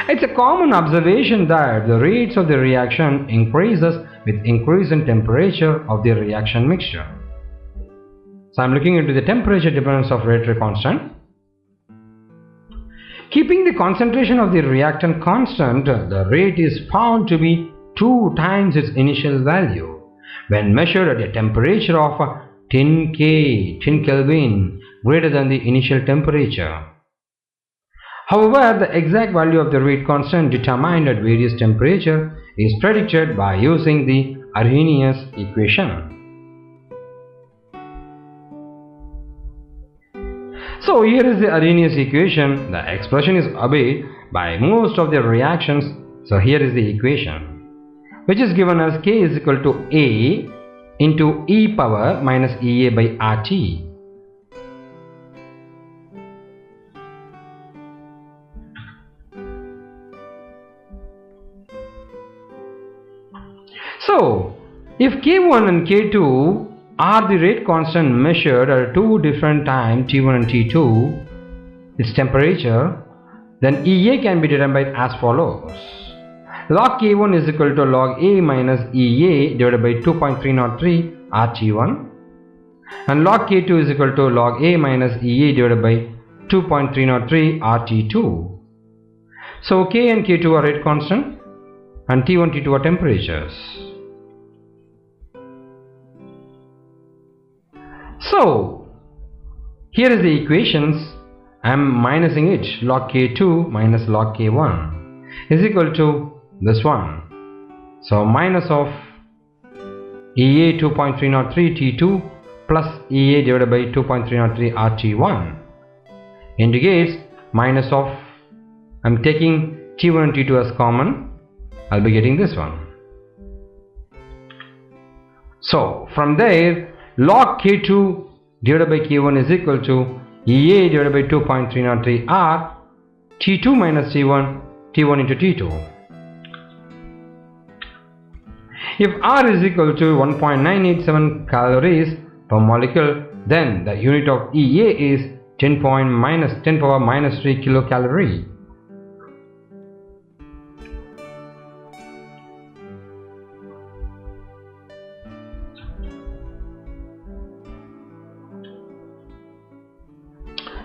It's a common observation that the rates of the reaction increases with increase in temperature of the reaction mixture. So I'm looking into the temperature dependence of rate constant. Keeping the concentration of the reactant constant, the rate is found to be 2 times its initial value when measured at a temperature of 10 Kelvin greater than the initial temperature. However, the exact value of the rate constant determined at various temperature is predicted by using the Arrhenius equation. So here is the Arrhenius equation. The expression is obeyed by most of the reactions. So here is the equation, which is given as K is equal to A into e power minus EA by RT. So if K1 and K2 are the rate constant measured at 2 different times T1 and T2, its temperature, then EA can be determined as follows. Log K1 is equal to log A minus EA divided by 2.303 RT1, and log K2 is equal to log A minus EA divided by 2.303 RT2. So K and K2 are rate constant and T1 T2 are temperatures. So here is the equations. I am minusing it. Log K2 minus log K1 is equal to this one. So minus of EA 2.303 T2 plus EA divided by 2.303 RT1 indicates minus of, I am taking T1 and T2 as common, I will be getting this one. So from there, log K2 divided by K1 is equal to EA divided by 2.303 R T2 minus T1 into T2. If R is equal to 1.987 calories per molecule, then the unit of EA is 10 power minus 3 kilocalorie.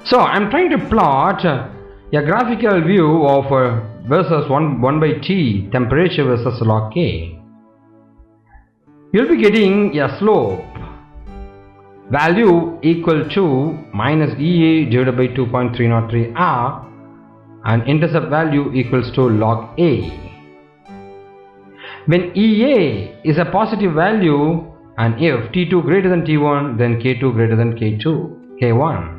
So I am trying to plot a graphical view of versus 1 by T temperature versus log K. You will be getting a slope value equal to minus EA divided by 2.303 R and intercept value equals to log A. When EA is a positive value and if T2 greater than T1, then K2 greater than K1.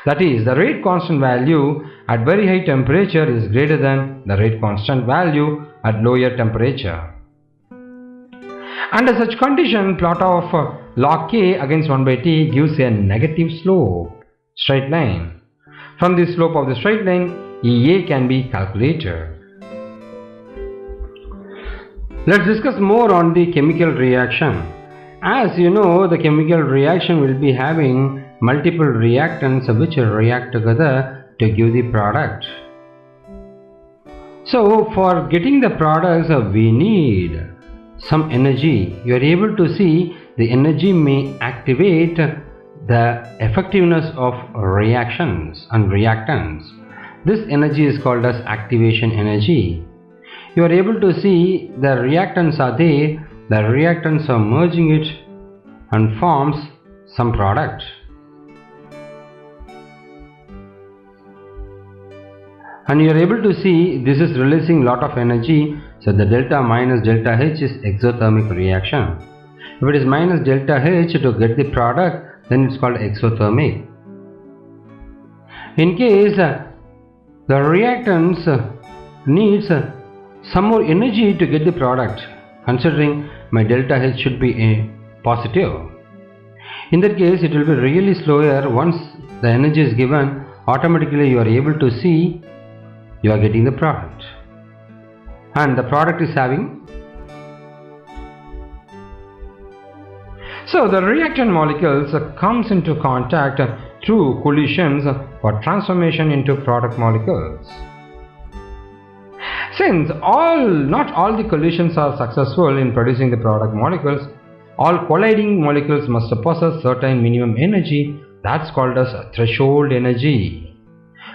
That is, the rate constant value at very high temperature is greater than the rate constant value at lower temperature. Under such condition, plot of log K against 1 by T gives a negative slope, straight line. From the slope of the straight line, EA can be calculated. Let's discuss more on the chemical reaction. As you know, the chemical reaction will be having multiple reactants which react together to give the product. So for getting the products we need some energy. You are able to see the energy may activate the effectiveness of reactions and reactants. This energy is called as activation energy. You are able to see the reactants are there, the reactants are merging it and forms some product. And you are able to see this is releasing lot of energy, so the delta minus delta H is exothermic reaction. If it is minus delta H to get the product, then it's called exothermic. In case the reactants needs some more energy to get the product, considering my delta H should be a positive. In that case, it will be really slower. Once the energy is given, automatically you are able to see you are getting the product, and the product is having. So the reactant molecules comes into contact through collisions for transformation into product molecules. Since not all the collisions are successful in producing the product molecules, all colliding molecules must possess certain minimum energy that's called as threshold energy,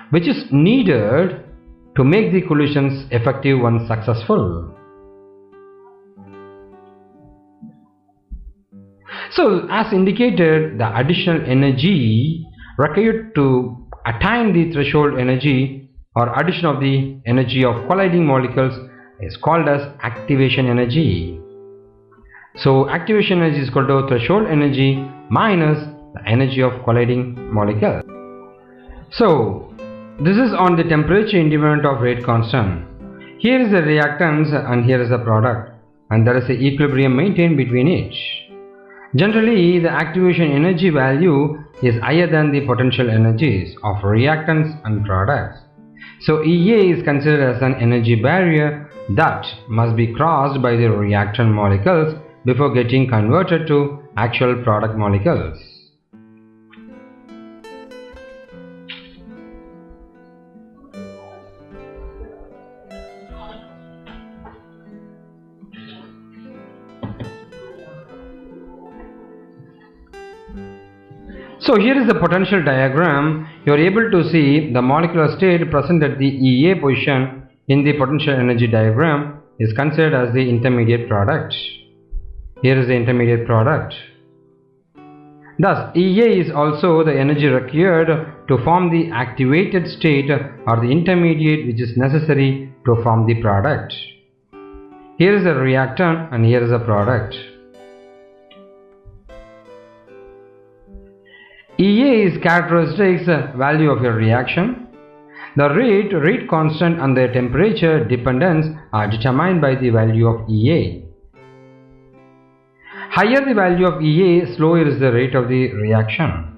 which is needed to make the collisions effective and successful. So, as indicated, the additional energy required to attain the threshold energy or addition of the energy of colliding molecules is called as activation energy. So, activation energy is equal to threshold energy minus the energy of colliding molecules. So, this is on the temperature independent of rate constant. Here is the reactants and here is the product, and there is an equilibrium maintained between each. Generally, the activation energy value is higher than the potential energies of reactants and products. So, EA is considered as an energy barrier that must be crossed by the reactant molecules before getting converted to actual product molecules. So here is the potential diagram. You are able to see the molecular state present at the EA position in the potential energy diagram is considered as the intermediate product. Here is the intermediate product. Thus, EA is also the energy required to form the activated state or the intermediate which is necessary to form the product. Here is a reactant and here is a product. EA is characteristics value of your reaction. The rate constant and the temperature dependence are determined by the value of EA. Higher the value of EA, slower is the rate of the reaction.